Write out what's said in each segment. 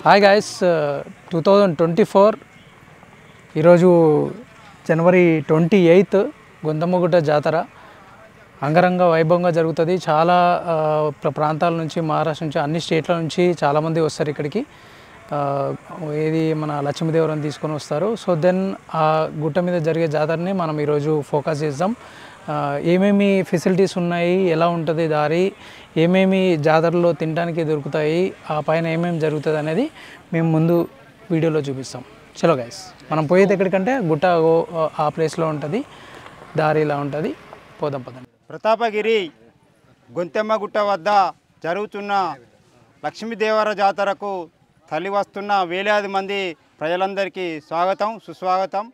Hi guys 2024 ఈరోజు జనవరి 28 గుంతమ్మగుట్ట జాతర అంగరంగ వైభవంగా జరుగుతుంది. చాలా ప్రాంతాల నుంచి, మహారాష్ట్ర నుంచి, అన్ని స్టేట్ల నుంచి చాలామంది వస్తారు ఇక్కడికి. ఏది మన లక్ష్మీదేవరాన్ని తీసుకొని వస్తారు. సో దెన్ ఆ గుట్ట మీద జరిగే జాతరని మనం ఈరోజు ఫోకస్ చేద్దాం. ఏమేమి ఫెసిలిటీస్ ఉన్నాయి, ఎలా ఉంటుంది దారి, ఏమేమి జాతరలో తినడానికి దొరుకుతాయి, ఆ పైన ఏమేమి జరుగుతుంది అనేది మేము ముందు వీడియోలో చూపిస్తాం. చలో గైస్, మనం పోయేది ఎక్కడికంటే గుట్ట ఆ ప్లేస్లో ఉంటుంది, దారి ఇలా ఉంటుంది, పోదాం పదండి. ప్రతాపగిరి గుంతెమ్మగుట్ట వద్ద జరుగుతున్న లక్ష్మీదేవర జాతరకు తరలి వస్తున్న వేలాది మంది ప్రజలందరికీ స్వాగతం, సుస్వాగతం.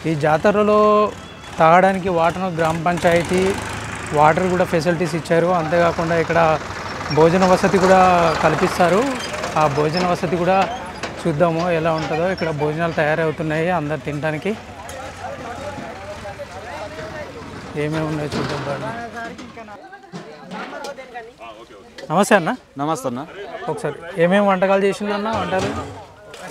ఈ జాతరలో తాగడానికి వాటర్ గ్రామ పంచాయతీ వాటర్ కూడా ఫెసిలిటీస్ ఇచ్చారు. అంతేకాకుండా ఇక్కడ భోజన వసతి కూడా కల్పిస్తారు. ఆ భోజన వసతి కూడా చూద్దాము ఎలా ఉంటుందో. ఇక్కడ భోజనాలు తయారవుతున్నాయి అందరు తినడానికి. ఏమేమి ఉన్నాయో చూద్దాం. నమస్తే అన్న. నమస్తే అన్న. ఒకసారి ఏమేమి వంటకాలు చేసిండ్రు అన్న? వంటలు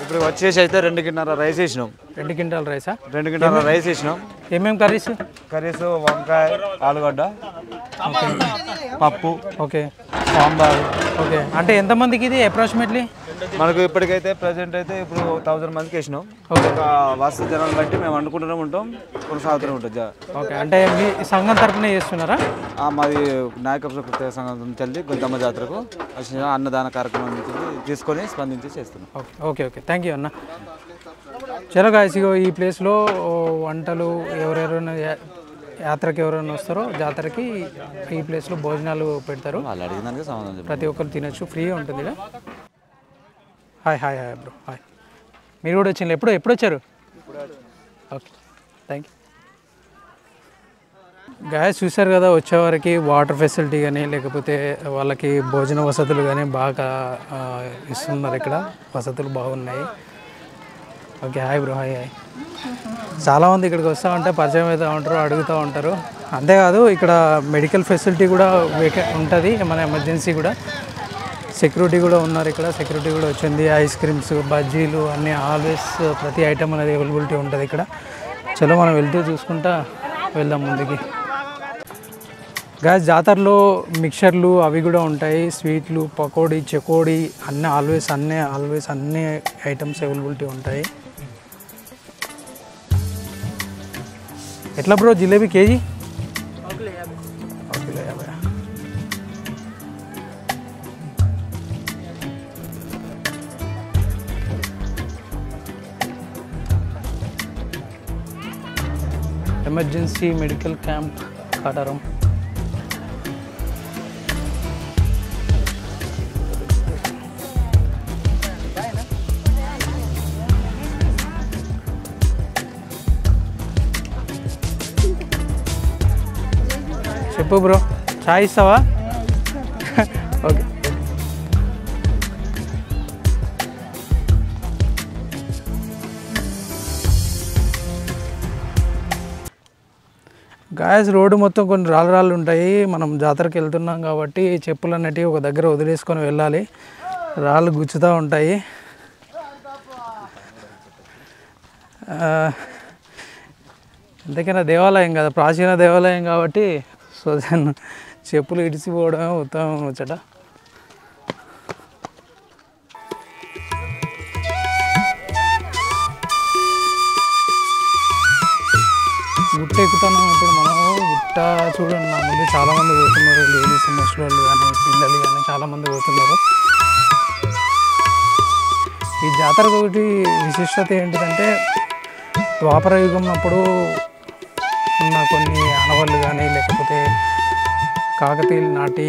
ఇప్పుడు వచ్చేసి అయితే 2 కింటాల రైస్ వేసినాం. 2 క్వింటాల రైసా? 2 కింటాల రైస్ వేసినాం. ఏమేమి కర్రీస్? కర్రీస్ వంకాయ, ఆలుగడ్డ, పప్పు, ఓకే, సాంబార్. ఓకే. అంటే ఎంతమందికి ఇది అప్రాక్సిమేట్లీ? మనకు ఇప్పటికైతే ప్రజెంట్ అయితే ఇప్పుడు 1000 మందికి వేసినాం. ఓకే. ఒక వసతి జనాలను బట్టి మేము వండుకుంటూనే ఉంటాం, కొనసాగుతూనే ఉంటుంది. ఓకే. అంటే మీ సంఘం తరఫున చేస్తున్నారా? మాది నాయకత్వ ప్రత్యేక సంఘం నుంచి వెళ్ళి గుంతమ్మ జాతరకు వచ్చిన అన్నదాన కార్యక్రమం నుంచి తీసుకొని స్పందించి చేస్తున్నాం. ఓకే ఓకే, థ్యాంక్ యూ అన్న. చలో గాయ్స్, ఈ ప్లేస్లో వంటలు ఎవరెవరైనా యాత్రకి ఎవరైనా వస్తారో జాతరకి ఈ ప్లేస్లో భోజనాలు పెడతారు. వాళ్ళు అడిగిన దానికి సమాధానం ప్రతి ఒక్కరు తినచ్చు, ఫ్రీగా ఉంటుంది ఇక్కడ. Hi hi hi bro, hi. మీరు కూడా వచ్చింది? ఎప్పుడు వచ్చారు? Okay, thank you. గాయస్ చూసారు కదా, వచ్చేవారికి వాటర్ ఫెసిలిటీ కానీ లేకపోతే వాళ్ళకి భోజన వసతులు కానీ బాగా ఇస్తున్నారు. ఇక్కడ వసతులు బాగున్నాయి. Okay, hi bro, hi hi. చాలామంది ఇక్కడికి వస్తూ ఉంటే పరిచయం అవుతూ ఉంటారు, అడుగుతూ ఉంటారు. అంతేకాదు ఇక్కడ మెడికల్ ఫెసిలిటీ కూడా ఉంటుంది, మన ఎమర్జెన్సీ కూడా. సెక్యూరిటీ కూడా ఉన్నారు ఇక్కడ, సెక్యూరిటీ కూడా వచ్చింది. ఐస్ క్రీమ్స్, బజ్జీలు అన్నీ ఆల్వేస్ ప్రతి ఐటమ్ అనేది అవైలబిలిటీ ఉంటుంది ఇక్కడ. చలో మనం వెళ్తూ చూసుకుంటా వెళ్దాం ముందుకి. గాయస్ జాతరలో మిక్చర్లు అవి కూడా ఉంటాయి, స్వీట్లు, పకోడీ, చెకోడీ అన్నీ ఆల్వేస్ అన్ని ఐటమ్స్ అవైలబిలిటీ ఉంటాయి. ఎట్లా bro jalebi KG? Emergency medical camp Kataram. చెప్పు బ్రో, చాయ్ ఇస్తావా? ఓకే. గాయస్ రోడ్డు మొత్తం కొన్ని రాళ్ళు ఉంటాయి. మనం జాతరకి వెళ్తున్నాం కాబట్టి చెప్పులు అన్నట్టు ఒక దగ్గర వదిలేసుకొని వెళ్ళాలి, రాళ్ళు గుచ్చుతూ ఉంటాయి. ఎంతకైనా దేవాలయం కదా, ప్రాచీన దేవాలయం కాబట్టి సో దాన్ని చెప్పులు ఇడిచిపోవడమే ఉత్తమం వచ్చట. గుట్ట ఎక్కుతున్నాం ఇప్పుడు మనము. గుట్ట చూడండి, నా ముందు చాలామంది పోతున్నారు, లేడీస్, ముసలోళ్ళు కానీ పిల్లలు కానీ చాలామంది పోతున్నారు. ఈ జాతరకు ఒకటి విశిష్టత ఏంటిదంటే ద్వాపర యుగం అప్పుడు ఉన్న కొన్ని ఆనవాళ్ళు కానీ లేకపోతే కాకతీయుల నాటి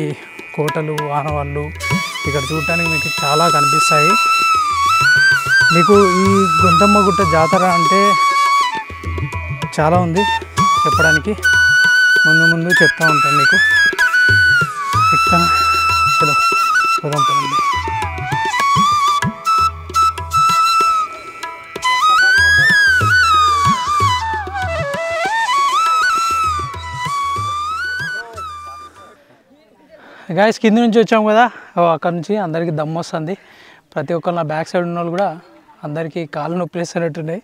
కోటలు, ఆనవాళ్ళు ఇక్కడ చూడటానికి మీకు చాలా కనిపిస్తాయి. మీకు ఈ గుంతమ్మగుట్ట జాతర అంటే చాలా ఉంది చెప్పడానికి, ముందు ముందు చెప్తా ఉంటాను మీకు. ఎక్కుతాను, చలో పోదాం పదండి. గాయస్ కింద నుంచి వచ్చాము కదా, అక్కడ నుంచి అందరికీ దమ్ము వస్తుంది. ప్రతి ఒక్కరు నా బ్యాక్ సైడ్ ఉన్న వాళ్ళు కూడా అందరికీ కాళ్ళు నొప్పి వేస్తున్నట్టున్నాయి.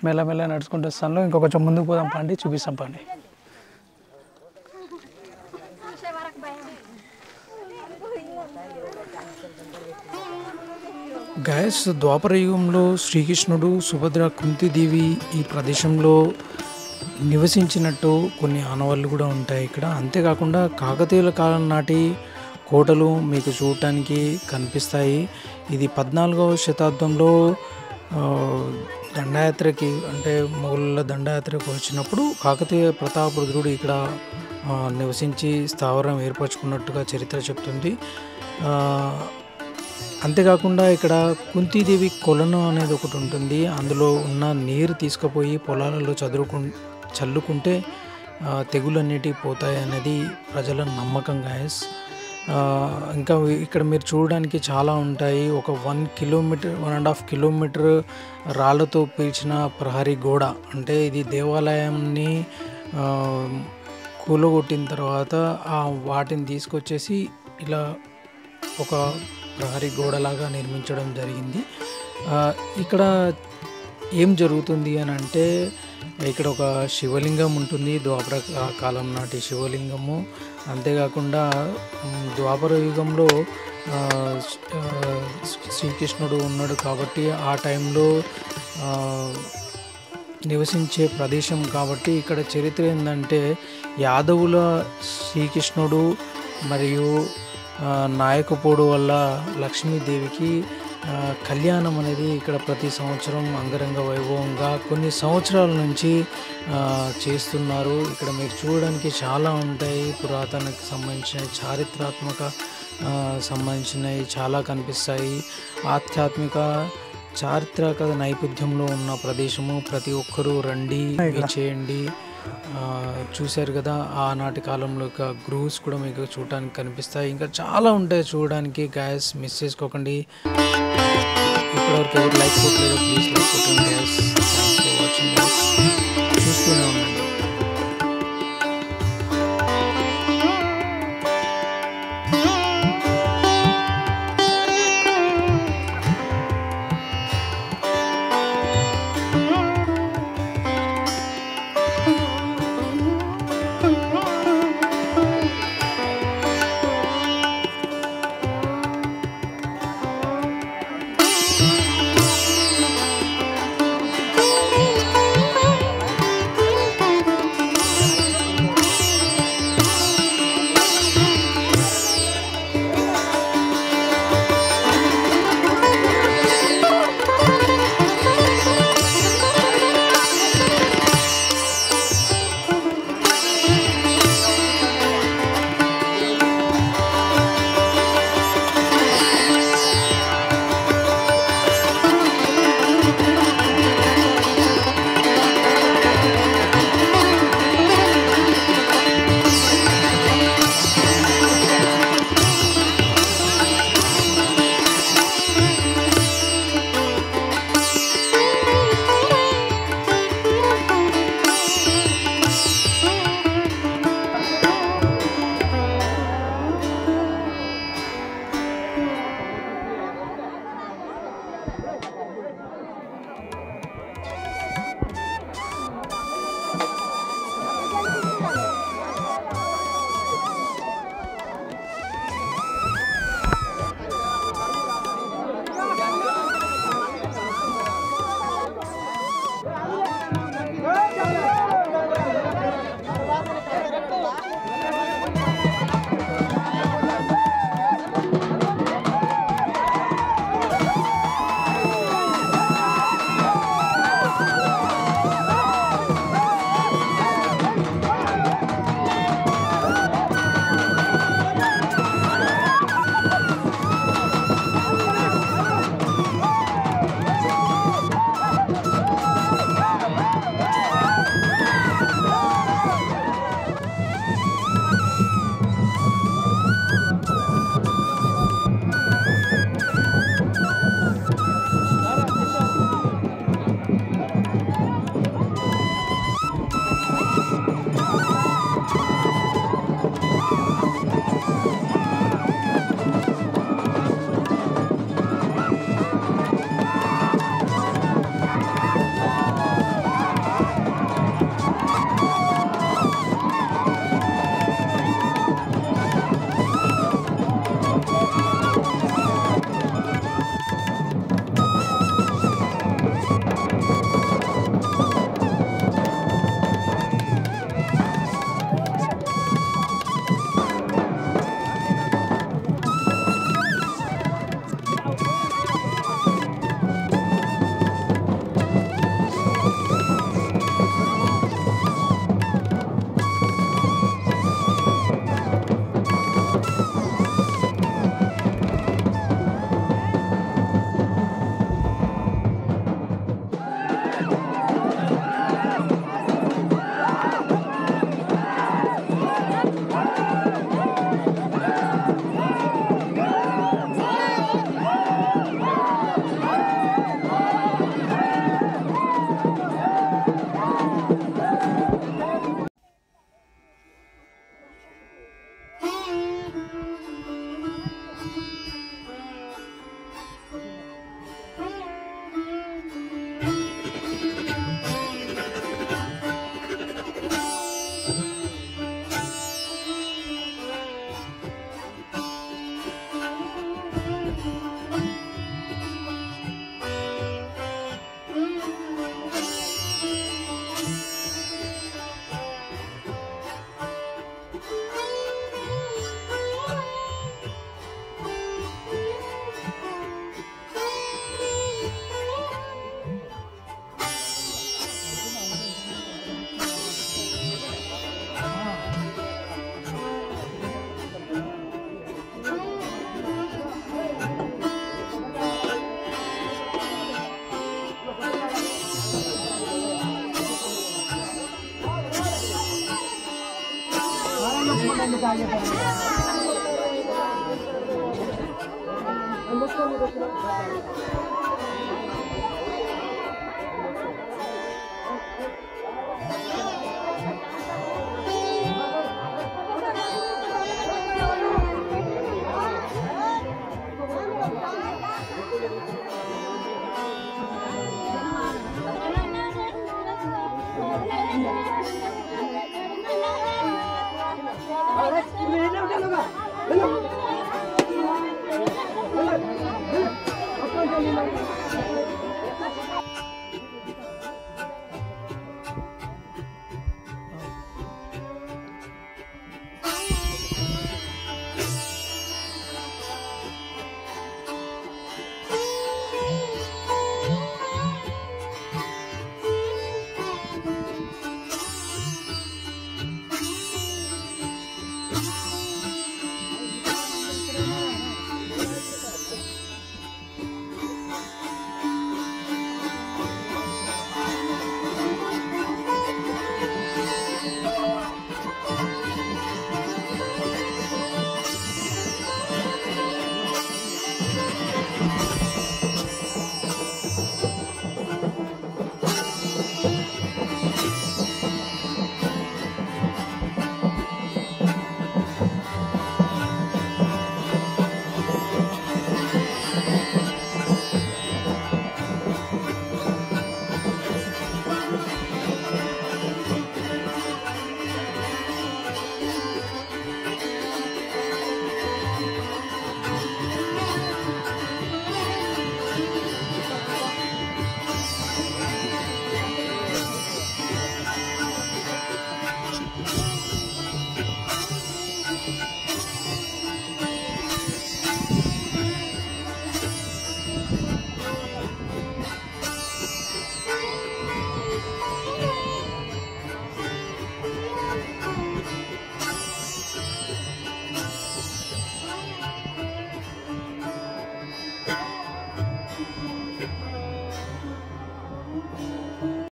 మెల్లమెల్ల నడుచుకుంటూ వస్తాను. ఇంకొంచెం ముందుకు పోదాం పండి, చూపిస్తాం పండి. గాయస్ ద్వాపర యుగంలో శ్రీకృష్ణుడు, సుభద్ర, కుంతిదేవి ఈ ప్రదేశంలో నివసించినట్టు కొన్ని ఆనవాళ్ళు కూడా ఉంటాయి ఇక్కడ. అంతేకాకుండా కాకతీయుల కాలం నాటి కోటలు మీకు చూడటానికి కనిపిస్తాయి. ఇది 14వ శతాబ్దంలో దండయాత్రకి, అంటే మొఘలుల దండయాత్రకు వచ్చినప్పుడు కాకతీయ ప్రతాపరుద్రుడు ఇక్కడ నివసించి స్థావరం ఏర్పరచుకున్నట్టుగా చరిత్ర చెప్తుంది. అంతేకాకుండా ఇక్కడ కుంతీదేవి కొలను అనేది ఒకటి ఉంటుంది. అందులో ఉన్న నీరు తీసుకుపోయి పొలాలలో చల్లుకుంటే తెగులన్నిటి పోతాయి అనేది ప్రజల నమ్మకం గాయస్. ఇంకా ఇక్కడ మీరు చూడడానికి చాలా ఉంటాయి. ఒక 1.5 కిలోమీటర్ రాళ్ళతో పీల్చిన ప్రహరీ గోడ, అంటే ఇది దేవాలయాన్ని కూలగొట్టిన తర్వాత వాటిని తీసుకొచ్చేసి ఇలా ఒక ప్రహరీ గోడలాగా నిర్మించడం జరిగింది. ఇక్కడ ఏం జరుగుతుంది అని అంటే, ఇక్కడ ఒక శివలింగం ఉంటుంది, ద్వాపర కాలం నాటి శివలింగము. అంతేకాకుండా ద్వాపర యుగంలో శ్రీకృష్ణుడు ఉన్నాడు కాబట్టి ఆ టైంలో నివసించే ప్రదేశం కాబట్టి ఇక్కడ చరిత్ర ఏంటంటే, యాదవుల శ్రీకృష్ణుడు మరియు నాయకపోడు వల్ల లక్ష్మీదేవికి కళ్యాణం అనేది ఇక్కడ ప్రతి సంవత్సరం అంగరంగ వైభవంగా కొన్ని సంవత్సరాల నుంచి చేస్తున్నారు. ఇక్కడ మీరు చూడడానికి చాలా ఉంటాయి, పురాతనకి సంబంధించినవి, చారిత్రాత్మక సంబంధించినవి చాలా కనిపిస్తాయి. ఆధ్యాత్మిక చారిత్రక నేపథ్యంలో ఉన్న ప్రదేశము. ప్రతి ఒక్కరూ రండి, చేయండి. చూశారు కదా, ఆనాటి కాలంలో గ్రూవ్స్ కూడా మీకు చూడడానికి కనిపిస్తాయి. ఇంకా చాలా ఉంటాయి చూడడానికి. గ్యాస్ మిస్ చేసుకోకండి. ఇప్పటివరకు ఎవరు లైక్ కొట్టలేదు, ప్లీజ్ లైక్ కొట్టండి gas. Thanks for watching gas. చూస్తూనే ఉండండి.